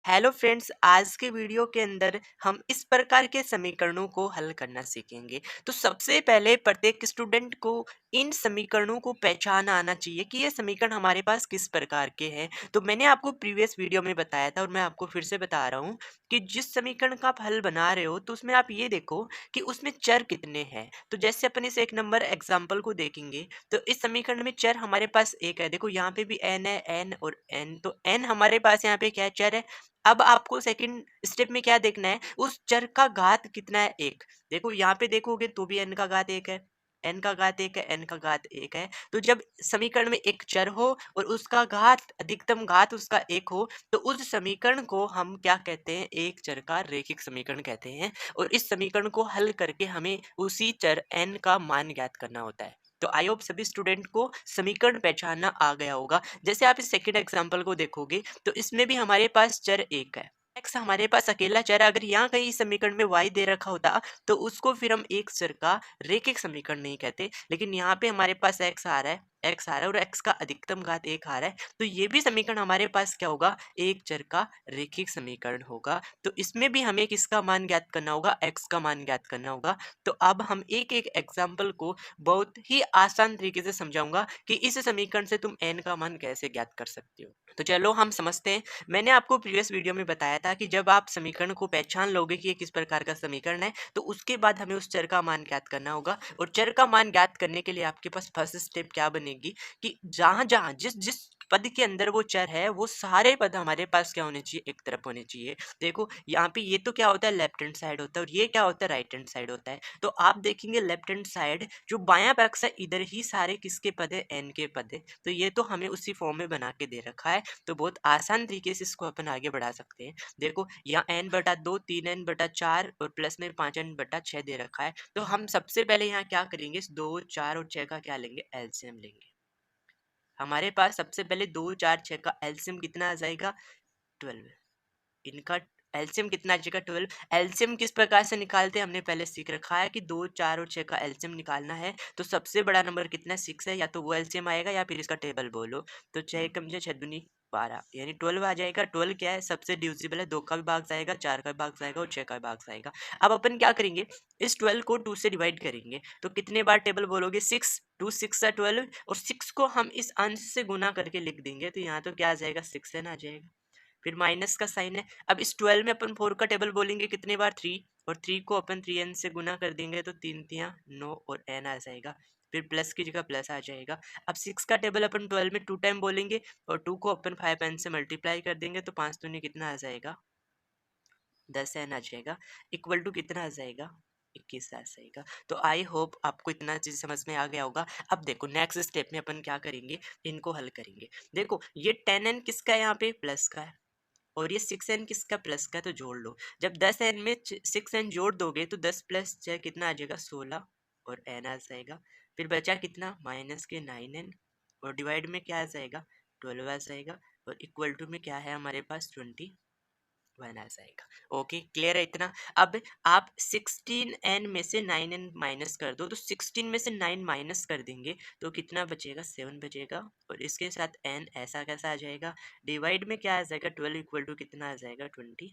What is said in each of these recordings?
Hello friends, आज के video के अंदर हम इस प्रकार के समीकरणों को हल करना सीखेंगे। तो सबसे पहले प्रत्येक स्टूडेंट को इन समीकरणों को पहचान आना चाहिए कि ये समीकरण हमारे पास किस प्रकार के हैं। तो मैंने आपको प्रीवियस वीडियो में बताया था और मैं आपको फिर से बता रहा हूँ कि जिस समीकरण का आप हल बना रहे हो तो उसमें आप ये देखो कि उसमें चर कितने हैं। तो जैसे अपन इस एक नंबर एग्जाम्पल को देखेंगे तो इस समीकरण में चर हमारे पास एक है। देखो यहाँ पे भी एन है, एन और एन, तो एन हमारे पास यहाँ पे क्या है, चर है। अब आपको सेकंड स्टेप में क्या देखना है, उस चर का घात कितना है, एक। देखो यहाँ पे देखोगे तो भी n का घात एक है, n का घात एक है, n का घात एक है। तो जब समीकरण में एक चर हो और उसका घात, अधिकतम घात उसका एक हो, तो उस समीकरण को हम क्या कहते हैं, एक चर का रैखिक समीकरण कहते हैं। और इस समीकरण को हल करके हमें उसी चर n का मान ज्ञात करना होता है। तो आई होप सभी स्टूडेंट को समीकरण पहचानना आ गया होगा। जैसे आप इस सेकंड एग्जांपल को देखोगे तो इसमें भी हमारे पास चर एक है, एक्स हमारे पास अकेला चर है। अगर यहाँ कहीं इस समीकरण में y दे रखा होता तो उसको फिर हम एक चर का रैखिक समीकरण नहीं कहते, लेकिन यहाँ पे हमारे पास x आ रहा है, x आ रहा है और x का अधिकतम घात एक आ रहा है, तो ये भी समीकरण हमारे पास क्या होगा, एक चर का रैखिक समीकरण होगा। तो इसमें भी हमें किसका मान ज्ञात करना होगा, x का मान ज्ञात करना होगा। तो अब हम एक एक एग्जाम्पल को बहुत ही आसान तरीके से समझाऊंगा कि इस समीकरण से तुम n का मान कैसे ज्ञात कर सकते हो। तो चलो हम समझते हैं। मैंने आपको प्रीवियस वीडियो में बताया था कि जब आप समीकरण को पहचान लोगे कि ये किस प्रकार का समीकरण है, तो उसके बाद हमें उस चर का मान ज्ञात करना होगा। और चर का मान ज्ञात करने के लिए आपके पास फर्स्ट स्टेप क्या बनेगी कि जहां जहां जिस जिस पद के अंदर वो चर है वो सारे पद हमारे पास क्या होने चाहिए, एक तरफ होने चाहिए। देखो यहाँ पे ये तो क्या होता है, लेफ्ट हैंड साइड होता है और ये क्या होता है, राइट हैंड साइड होता है। तो आप देखेंगे लेफ्ट हैंड साइड जो बायां पक्ष है, इधर ही सारे किसके पद है, एन के पद है। तो ये तो हमें उसी फॉर्म में बना के दे रखा है, तो बहुत आसान तरीके से इसको अपन आगे बढ़ा सकते हैं। देखो यहाँ n/2, 3n/4 और प्लस में 5n/6 दे रखा है। तो हम सबसे पहले यहाँ क्या करेंगे, इस 2, 4 और 6 का क्या लेंगे, एलसीएम लेंगे। हमारे पास सबसे पहले 2, 4, 6 का एलसीएम कितना आ जाएगा, 12। इनका एलसीएम कितना आ जाएगा, 12। एलसीएम किस प्रकार से निकालते हैं, हमने पहले सीख रखा है कि 2, 4 और 6 का एलसीएम निकालना है। तो सबसे बड़ा नंबर कितना है, 6 है, या तो वो एलसीएम आएगा या फिर इसका टेबल बोलो। तो 6 एकम 6, 6 दूनी 12, यानी 12 आ जाएगा। 12 क्या है, सबसे डिविजिबल है, 2 का भी भाग जाएगा, 4 का भी भाग जाएगा और 6 का भी भाग जाएगा। अब अपन क्या करेंगे, इस 12 को 2 से डिवाइड करेंगे। तो कितने बार टेबल बोलोगे, 6, 2 6 है 12, और 6 को हम इस अंश से गुना करके लिख देंगे। तो यहाँ तो क्या आ जाएगा, 6n आ जाएगा। फिर माइनस का साइन है। अब इस 12 में अपन 4 का टेबल बोलेंगे कितने बार, 3, और 3 को अपन 3n से गुना कर देंगे तो 3 तियां 9 और n आ जाएगा। फिर प्लस की जगह प्लस आ जाएगा। अब 6 का टेबल अपन 12 में 2 टाइम बोलेंगे और 2 को अपन 5n से मल्टीप्लाई कर देंगे तो 5 दूनी कितना आ जाएगा, 10n आ जाएगा। इक्वल टू कितना आ जाएगा, 21 आ जाएगा। तो आई होप आपको इतना चीज समझ में आ गया होगा। अब देखो नेक्स्ट स्टेप में अपन क्या करेंगे, इनको हल करेंगे। देखो ये 10n किसका है, यहाँ पे प्लस का है, और ये 6n किसका, प्लस का, तो जोड़ लो। जब 10n में 6n जोड़ दोगे तो 10 प्लस 6 कितना आ जाएगा, 16 और n आ जाएगा। फिर बचा कितना, माइनस के 9n, और डिवाइड में क्या आ जाएगा, 12 आ जाएगा, और इक्वल टू में क्या है हमारे पास, 21 आ जाएगा। ओके, क्लियर है इतना। अब आप 16n में से 9n माइनस कर दो, तो 16 में से 9 माइनस कर देंगे तो कितना बचेगा, 7 बचेगा, और इसके साथ n ऐसा कैसा आ जाएगा, डिवाइड में क्या आ जाएगा, 12 इक्वल टू कितना आ जाएगा, 21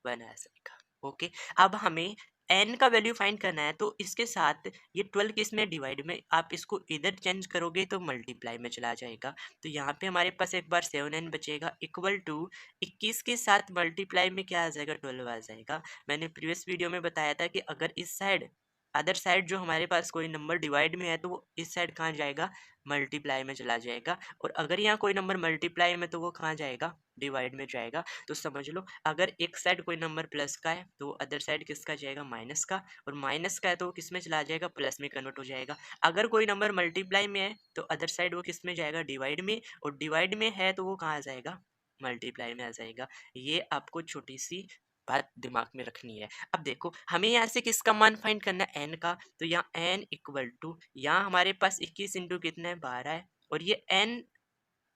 आ जाएगा। ओके, अब हमें n का वैल्यू फाइंड करना है, तो इसके साथ ये 12 किस में, डिवाइड में, आप इसको इधर चेंज करोगे तो मल्टीप्लाई में चला जाएगा। तो यहाँ पे हमारे पास एक बार 7n बचेगा, इक्वल टू 21 के साथ मल्टीप्लाई में क्या आ जाएगा, 12 आ जाएगा। मैंने प्रीवियस वीडियो में बताया था कि अगर इस साइड, अदर साइड जो हमारे पास कोई नंबर डिवाइड में है तो वो इस साइड कहाँ जाएगा, मल्टीप्लाई में चला जाएगा। और अगर यहाँ कोई नंबर मल्टीप्लाई में तो वो कहाँ जाएगा, डिवाइड में जाएगा। तो समझ लो, अगर एक साइड कोई नंबर प्लस का है तो अदर साइड किसका जाएगा, माइनस का, और माइनस का है तो वो किस में चला जाएगा, प्लस में कन्वर्ट हो जाएगा। अगर कोई नंबर मल्टीप्लाई में है तो अदर साइड वो किस में जाएगा, डिवाइड में, और डिवाइड में है तो वो कहाँ आ जाएगा, मल्टीप्लाई में आ जाएगा। ये आपको छोटी सी बात दिमाग में रखनी है। अब देखो हमें यहाँ से किसका मान फाइंड करना है, n का। तो यहाँ n इक्वल टू, यहाँ हमारे पास 21 इंटू कितना है, 12 है, और ये n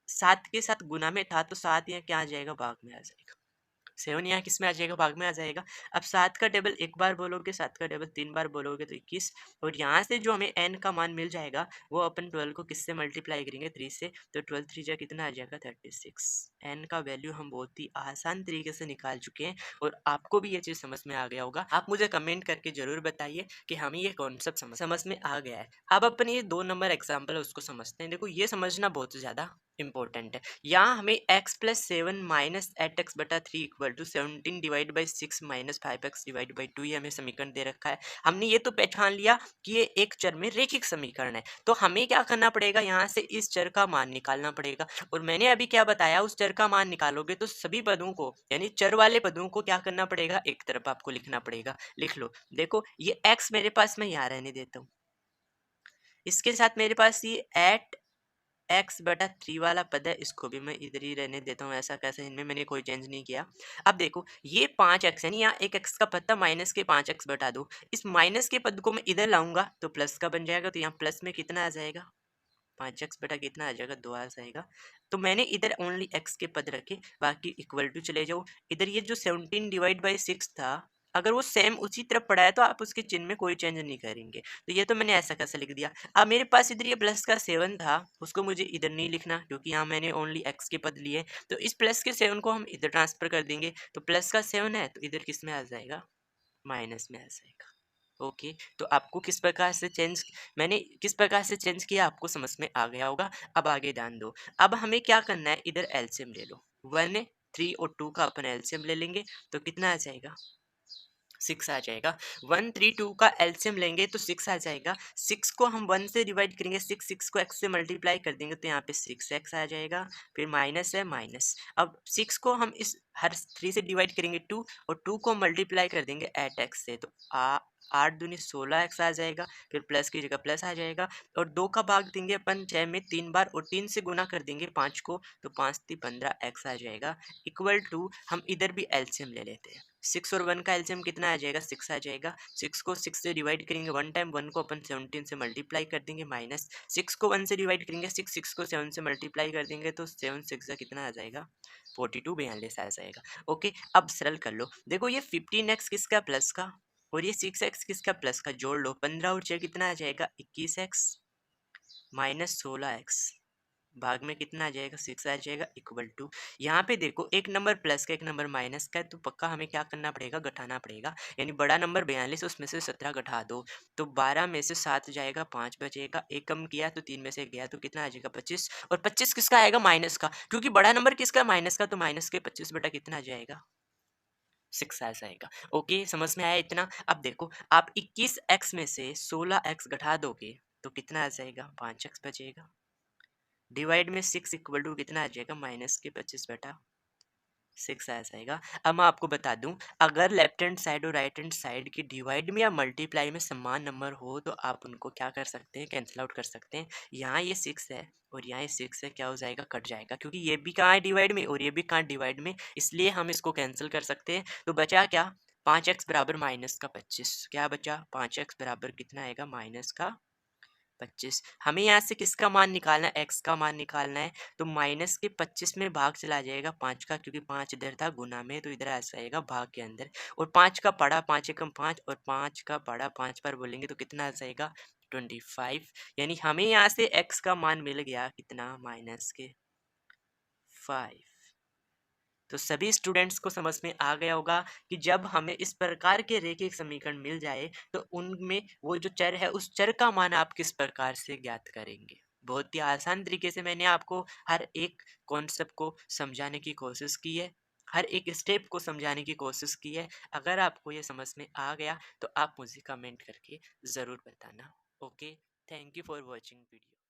7 के साथ गुना में था तो 7 यहाँ क्या आ जाएगा, भाग में आ जाएगा। 7 यहाँ किस में आ जाएगा, भाग में आ जाएगा। अब 7 का टेबल एक बार बोलोगे, 7 का टेबल 3 बार बोलोगे तो 21, और यहाँ से जो हमें n का मान मिल जाएगा वो अपन 12 को किससे मल्टीप्लाई करेंगे, 3 से, तो 12 3 जा कितना आ जाएगा, 36। n का वैल्यू हम बहुत ही आसान तरीके से निकाल चुके हैं और आपको भी ये चीज़ समझ में आ गया होगा। आप मुझे कमेंट करके जरूर बताइए कि हमें ये कॉन्सेप्ट समझ में आ गया है। अब अपन ये 2 नंबर एग्जाम्पल है उसको समझते हैं। देखो ये समझना बहुत ज़्यादा इंपॉर्टेंट है। यहाँ हमें x प्लस 7 माइनस 8x बटा 3 equal to 17 divide by 6 minus 5x divide by 2 ये हमें समीकरण दे रखा है। हमने ये तो पहचान लिया कि ये एक चर में रेखिक समीकरण है, तो हमें क्या करना पड़ेगा, यहाँ से इस चर का मान निकालना पड़ेगा। और मैंने अभी क्या बताया, उस चर का मान निकालोगे तो सभी पदों को, यानी चर वाले पदों को क्या करना पड़ेगा, एक तरफ आपको लिखना पड़ेगा। लिख लो, देखो ये x मेरे पास मैं यहाँ रहने देता हूँ, इसके साथ मेरे पास ये एट एक्स बटा 3 वाला पद है, इसको भी मैं इधर ही रहने देता हूँ। ऐसा कैसे, इनमें मैंने कोई चेंज नहीं किया। अब देखो ये 5x है, यहाँ एक x का पद था, माइनस के 5x बटा दो। इस माइनस के पद को मैं इधर लाऊंगा तो प्लस का बन जाएगा, तो यहाँ प्लस में कितना आ जाएगा, 5x बटा कितना आ जाएगा, 2 आ जाएगा। तो मैंने इधर ओनली x के पद रखे, बाकी इक्वल टू चले जाओ। इधर ये जो 17 डिवाइड बाई 6 था, अगर वो सेम उसी तरफ पड़ा है तो आप उसके चिन्ह में कोई चेंज नहीं करेंगे, तो ये तो मैंने ऐसा कैसे लिख दिया। अब मेरे पास इधर ये प्लस का 7 था, उसको मुझे इधर नहीं लिखना क्योंकि यहाँ मैंने ओनली x के पद लिए, तो इस प्लस के 7 को हम इधर ट्रांसफर कर देंगे, तो प्लस का 7 है तो इधर किस में आ जाएगा, माइनस में आ जाएगा। ओके, तो आपको किस प्रकार से चेंज, मैंने किस प्रकार से चेंज किया आपको समझ में आ गया होगा। अब आगे ध्यान दो, अब हमें क्या करना है, इधर एलसीएम ले लो। 1 3 और 2 का अपन एलसीएम ले लेंगे तो कितना आ जाएगा, 6 आ जाएगा। 1 3 2 का एलसीएम लेंगे तो 6 आ जाएगा। 6 को हम 1 से डिवाइड करेंगे, 6 को x से मल्टीप्लाई कर देंगे तो यहाँ पे 6x आ जाएगा। फिर माइनस है, माइनस। अब 6 को हम इस हर 3 से डिवाइड करेंगे 2, और 2 को मल्टीप्लाई कर देंगे 8x से, तो 8 दूनी 16x आ जाएगा। फिर प्लस की जगह प्लस आ जाएगा, और 2 का भाग देंगे अपन 6 में 3 बार, और 3 से गुना कर देंगे 5 को, तो 5 3 15x आ जाएगा। इक्वल टू हम इधर भी एलसीएम ले लेते हैं। 6 और 1 का एलसीएम कितना आ जाएगा, 6 आ जाएगा। 6 को 6 से डिवाइड करेंगे 1 टाइम, 1 को अपन 17 से मल्टीप्लाई कर देंगे, माइनस 6 को 1 से डिवाइड करेंगे 6 को 7 से मल्टीप्लाई कर देंगे तो 7 6 का कितना आ जाएगा, 42 42 आ जाएगा। ओके, अब सरल कर लो, देखो ये 15x किसका, प्लस का, और ये 6x किसका, प्लस का। जोड़ लो, 15 और 6 कितना आ जाएगा, 21x माइनस 16x, भाग में कितना आ जाएगा, 6 आ जाएगा। इक्वल टू, यहाँ पे देखो एक नंबर प्लस का एक नंबर माइनस का है, तो पक्का हमें क्या करना पड़ेगा, घटाना पड़ेगा। यानी बड़ा नंबर 42, उसमें से 17 घटा दो, तो 12 में से 7 जाएगा, 5 बचेगा। एक कम किया तो 3 में से गया, तो कितना आ जाएगा, 25। और 25 किसका आएगा, माइनस का, क्योंकि बड़ा नंबर किसका, माइनस का, तो माइनस के 25 बटा कितना आ जाएगा, 6 आ जाएगा। ओके, समझ में आया इतना। अब देखो आप 21x में से 16x घटा दोगे तो कितना आ जाएगा, 5x बचेगा। डिवाइड में 6 इक्वल टू कितना आ जाएगा, माइनस के 25 बटा 6 आ जाएगा। अब मैं आपको बता दूं, अगर लेफ्ट हैंड साइड और राइट हैंड साइड की डिवाइड में या मल्टीप्लाई में समान नंबर हो तो आप उनको क्या कर सकते हैं, कैंसिल आउट कर सकते हैं। यहाँ ये 6 है और यहाँ ये 6 है, क्या हो जाएगा, कट जाएगा, क्योंकि ये भी कहाँ है डिवाइड में और ये भी कहाँ डिवाइड में, इसलिए हम इसको कैंसिल कर सकते हैं। तो बचा क्या, 5x बराबर माइनस का 25, क्या बचा, 5x बराबर कितना आएगा, माइनस का 25। हमें यहाँ से किसका मान निकालना है, x का मान निकालना है, तो माइनस के 25 में भाग चला जाएगा 5 का, क्योंकि 5 इधर था गुना में, तो इधर आ जाएगा भाग के अंदर। और 5 का पढ़ा 5 एकम 5, और 5 का पढ़ा 5 बार बोलेंगे तो कितना आ जाएगा, 25। यानी हमें यहाँ से x का मान मिल गया कितना, माइनस के 5। तो सभी स्टूडेंट्स को समझ में आ गया होगा कि जब हमें इस प्रकार के रेखिक समीकरण मिल जाए तो उनमें वो जो चर है उस चर का मान आप किस प्रकार से ज्ञात करेंगे। बहुत ही आसान तरीके से मैंने आपको हर एक कॉन्सेप्ट को समझाने की कोशिश की है, हर एक स्टेप को समझाने की कोशिश की है। अगर आपको ये समझ में आ गया तो आप मुझे कमेंट करके ज़रूर बताना। Okay, thank you for watching video.